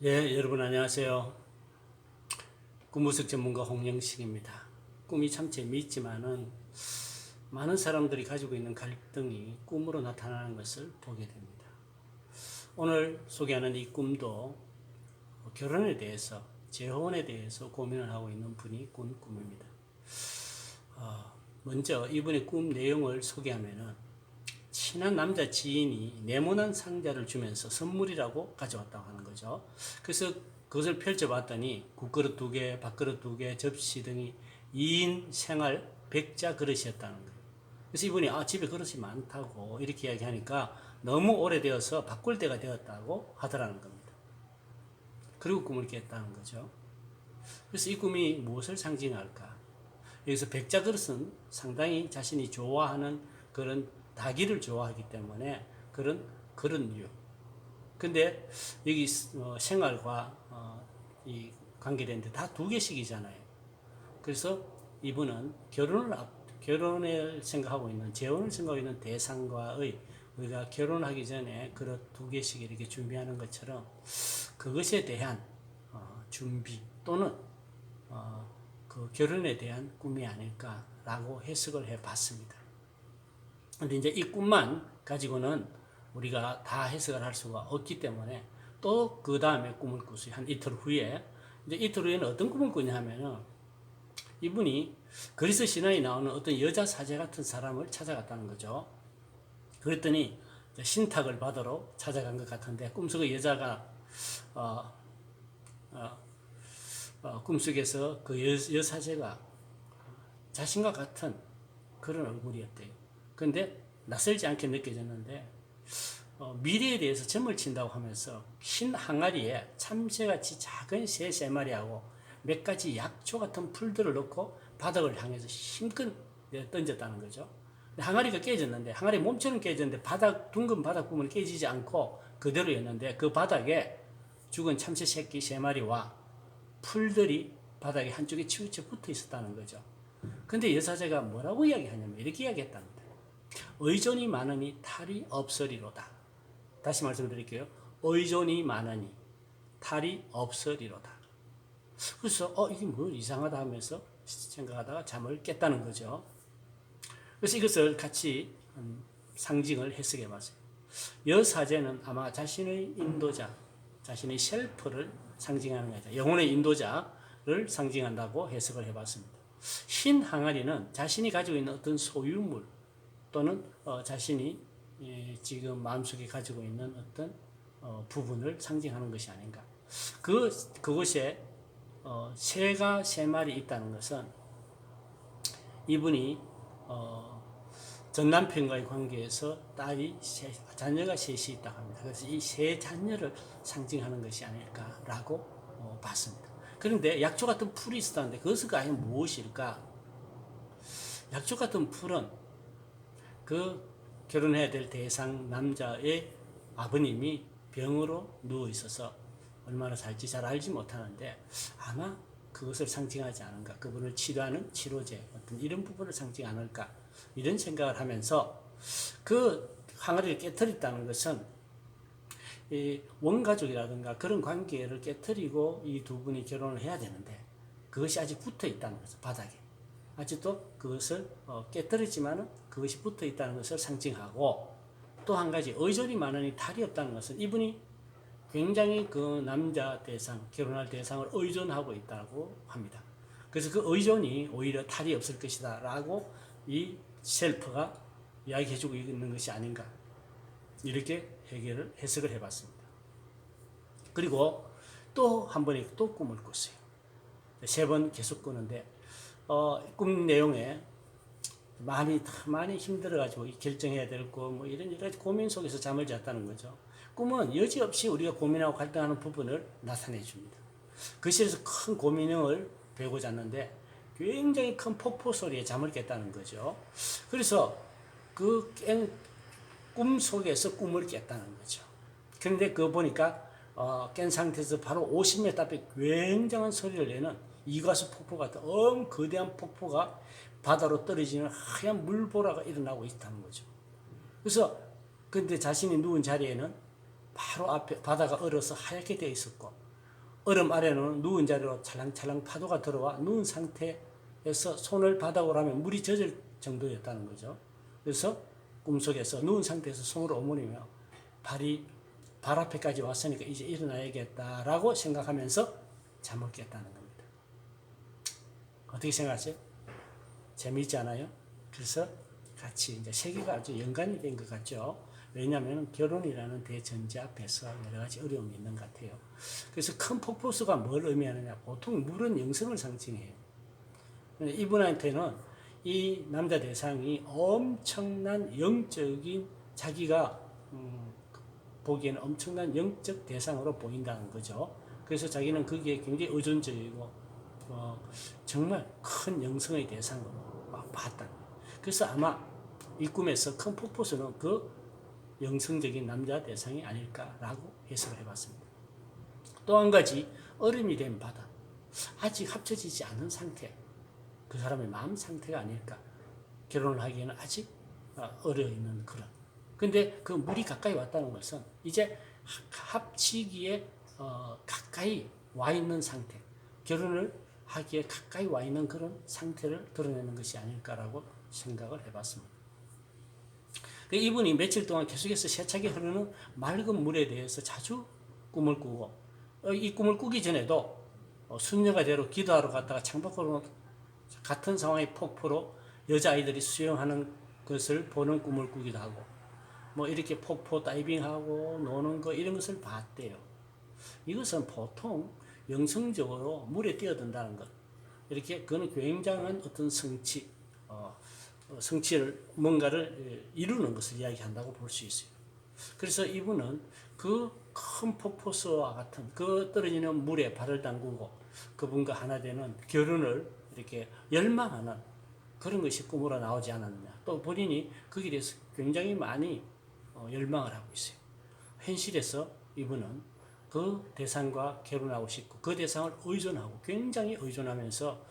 예, 여러분 안녕하세요. 꿈무석 전문가 홍영식입니다. 꿈이 참 재미있지만은 많은 사람들이 가지고 있는 갈등이 꿈으로 나타나는 것을 보게 됩니다. 오늘 소개하는 이 꿈도 결혼에 대해서, 재혼에 대해서 고민을 하고 있는 분이 꾼 꿈입니다. 먼저 이분의 꿈 내용을 소개하면은 친한 남자 지인이 네모난 상자를 주면서 선물이라고 가져왔다고 하는 거죠. 그래서 그것을 펼쳐봤더니 국그릇 2개, 밥그릇 2개, 접시 등이 2인 생활 백자 그릇이었다는 거예요. 그래서 이분이 집에 그릇이 많다고 이렇게 이야기하니까 너무 오래되어서 바꿀 때가 되었다고 하더라는 겁니다. 그리고 꿈을 깼다는 거죠. 그래서 이 꿈이 무엇을 상징할까? 여기서 백자 그릇은 상당히 자신이 좋아하는 그런 닭이를 좋아하기 때문에 그런 그릇류. 근데 여기 생활과 이 관계되는데 다 2개씩이잖아요. 그래서 이분은 결혼을 생각하고 있는, 재혼을 생각하고 있는 대상과의 우리가 결혼하기 전에 그릇 2개씩 이렇게 준비하는 것처럼 그것에 대한 준비 또는 그 결혼에 대한 꿈이 아닐까라고 해석을 해봤습니다. 근데 이제 이 꿈만 가지고는 우리가 다 해석을 할 수가 없기 때문에 또 그 다음에 꿈을 꾸어요. 한 이틀 후에. 이제 이틀 후에는 어떤 꿈을 꾸냐 하면은 이분이 그리스 신화에 나오는 어떤 여자 사제 같은 사람을 찾아갔다는 거죠. 그랬더니 신탁을 받으러 찾아간 것 같은데 꿈속의 여자가 어, 꿈속에서 그 여사제가 자신과 같은 그런 얼굴이었대요. 근데 낯설지 않게 느껴졌는데 미래에 대해서 점을 친다고 하면서 흰 항아리에 참새같이 작은 새 3마리하고 몇 가지 약초 같은 풀들을 넣고 바닥을 향해서 힘껏 던졌다는 거죠. 항아리가 깨졌는데 항아리 몸처럼 깨졌는데 둥근 바닥 부분은 깨지지 않고 그대로였는데 그 바닥에 죽은 참새 새끼 3마리와 풀들이 바닥에 한쪽에 치우쳐 붙어 있었다는 거죠. 근데 여사제가 뭐라고 이야기하냐면 이렇게 이야기했답니다. 의존이 많으니 탈이 없으리로다. 다시 말씀드릴게요. 의존이 많으니 탈이 없으리로다. 그래서 이게 뭐 이상하다 하면서 생각하다가 잠을 깼다는 거죠. 그래서 이것을 같이 상징을 해석해 봤어요. 여사제는 아마 자신의 인도자, 자신의 셀프를 상징하는 거죠. 영혼의 인도자를 상징한다고 해석을 해봤습니다. 흰 항아리는 자신이 가지고 있는 어떤 소유물 또는 자신이 지금 마음속에 가지고 있는 어떤 부분을 상징하는 것이 아닌가. 그곳에 새가 3마리 있다는 것은 이분이 전 남편과의 관계에서 자녀가 셋이 있다고 합니다. 그래서 이 세 자녀를 상징하는 것이 아닐까라고 봤습니다. 그런데 약초 같은 풀이 있었다는데 그것은 과연 무엇일까? 약초 같은 풀은 그 결혼해야 될 대상 남자의 아버님이 병으로 누워 있어서 얼마나 살지 잘 알지 못하는데 아마 그것을 상징하지 않은가. 그분을 치료하는 치료제 어떤 이런 부분을 상징 않을까. 이런 생각을 하면서 그 항아리를 깨뜨렸다는 것은 이 원가족이라든가 그런 관계를 깨뜨리고 이 두 분이 결혼을 해야 되는데 그것이 아직 붙어 있다는 거죠. 바닥에. 아직도 그것을 깨뜨리지만은 그것이 붙어 있다는 것을 상징하고 또 한 가지 의존이 많으니 탈이 없다는 것은 이분이 굉장히 그 남자 대상, 결혼할 대상을 의존하고 있다고 합니다. 그래서 그 의존이 오히려 탈이 없을 것이다 라고 이 셀프가 이야기해주고 있는 것이 아닌가. 이렇게 해석을 해봤습니다. 그리고 또 한 번에 또 꿈을 꿨어요. 3번 계속 꾸는데, 꿈 내용에 많이 힘들어가지고 결정해야 될 거, 뭐 이런 여러 가지 고민 속에서 잠을 잤다는 거죠. 꿈은 여지없이 우리가 고민하고 갈등하는 부분을 나타내 줍니다. 거실에서 큰 고민을 베고 잤는데 굉장히 큰 폭포 소리에 잠을 깼다는 거죠. 그래서 그 꿈 속에서 꿈을 깼다는 거죠. 그런데 그거 보니까 깬 상태에서 바로 50m 앞에 굉장한 소리를 내는 이과수 폭포 같은 거대한 폭포가 바다로 떨어지는 하얀 물보라가 일어나고 있다는 거죠. 그래서 근데 자신이 누운 자리에는 바로 앞에 바다가 얼어서 하얗게 되어 있었고 얼음 아래는 누운 자리로 찰랑찰랑 파도가 들어와 누운 상태에서 손을 바닥으로 하면 물이 젖을 정도였다는 거죠. 그래서 꿈속에서 누운 상태에서 손을 오므리며 발 앞에까지 왔으니까 이제 일어나야겠다라고 생각하면서 잠을 깼다는 겁니다. 어떻게 생각하세요? 재미있지 않아요? 그래서 같이 이제 세계가 아주 연관이 된 것 같죠. 왜냐하면 결혼이라는 대전제 앞에서 여러 가지 어려움이 있는 것 같아요. 그래서 큰 폭포수가 뭘 의미하느냐? 보통 물은 영성을 상징해요. 이분한테는 이 남자 대상이 엄청난 영적인 자기가 보기에는 엄청난 영적 대상으로 보인다는 거죠. 그래서 자기는 거기에 굉장히 의존적이고 정말 큰 영성의 대상으로 봤다. 그래서 아마 이 꿈에서 큰 폭포수는 그 영성적인 남자 대상이 아닐까라고 해석을 해봤습니다. 또 한 가지 얼음이 된 바다, 아직 합쳐지지 않은 상태, 그 사람의 마음 상태가 아닐까. 결혼을 하기에는 아직 어려 있는 그런. 근데 그 물이 가까이 왔다는 것은 이제 합치기에 가까이 와 있는 상태, 결혼을 하기에 가까이 와 있는 그런 상태를 드러내는 것이 아닐까라고 생각을 해봤습니다. 이분이 며칠 동안 계속해서 세차게 흐르는 맑은 물에 대해서 자주 꿈을 꾸고, 이 꿈을 꾸기 전에도 수녀가 되러 기도하러 갔다가 창밖으로 같은 상황의 폭포로 여자아이들이 수영하는 것을 보는 꿈을 꾸기도 하고, 뭐 이렇게 폭포 다이빙하고 노는 거 이런 것을 봤대요. 이것은 보통 영성적으로 물에 뛰어든다는 것, 이렇게 그는 굉장한 어떤 성취를 뭔가를 이루는 것을 이야기한다고 볼 수 있어요. 그래서 이분은 그 큰 폭포수와 같은 그 떨어지는 물에 발을 담그고 그분과 하나 되는 결혼을 이렇게 열망하는 그런 것이 꿈으로 나오지 않았느냐. 또 본인이 그 길에서 굉장히 많이 열망을 하고 있어요. 현실에서 이분은 그 대상과 결혼하고 싶고 그 대상을 의존하고 굉장히 의존하면서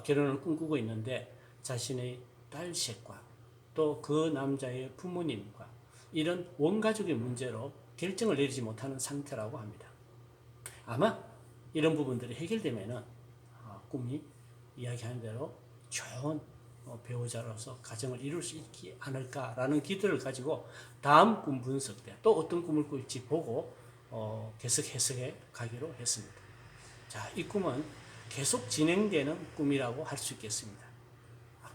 결혼을 꿈꾸고 있는데 자신의 딸셋과 또 그 남자의 부모님과 이런 원가족의 문제로 결정을 내리지 못하는 상태라고 합니다. 아마 이런 부분들이 해결되면은 꿈이 이야기하는 대로 좋은 배우자로서 가정을 이룰 수 있지 않을까라는 기대를 가지고 다음 꿈 분석 때 또 어떤 꿈을 꿀지 보고 계속 해석해 가기로 했습니다. 자, 이 꿈은 계속 진행되는 꿈이라고 할 수 있겠습니다.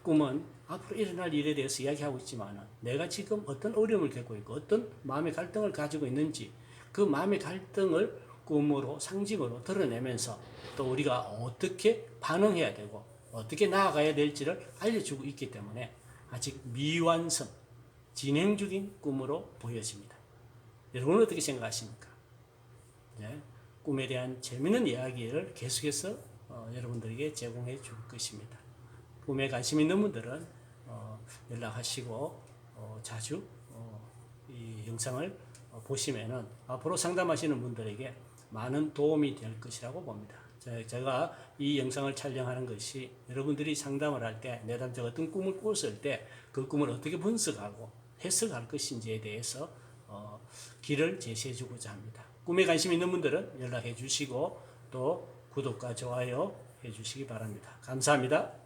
꿈은 앞으로 일어날 일에 대해서 이야기하고 있지만 내가 지금 어떤 어려움을 겪고 있고 어떤 마음의 갈등을 가지고 있는지 그 마음의 갈등을 꿈으로 상징으로 드러내면서 또 우리가 어떻게 반응해야 되고 어떻게 나아가야 될지를 알려주고 있기 때문에 아직 미완성, 진행 중인 꿈으로 보여집니다. 여러분은 어떻게 생각하십니까? 네, 꿈에 대한 재미있는 이야기를 계속해서 여러분들에게 제공해 줄 것입니다. 꿈에 관심 있는 분들은 연락하시고 자주 이 영상을 보시면은 앞으로 상담하시는 분들에게 많은 도움이 될 것이라고 봅니다. 제가 이 영상을 촬영하는 것이 여러분들이 상담을 할 때 내담자가 어떤 꿈을 꿨을 때 그 꿈을 어떻게 분석하고 해석할 것인지에 대해서 길을 제시해 주고자 합니다. 꿈에 관심 있는 분들은 연락해 주시고 또 구독과 좋아요 해 주시기 바랍니다. 감사합니다.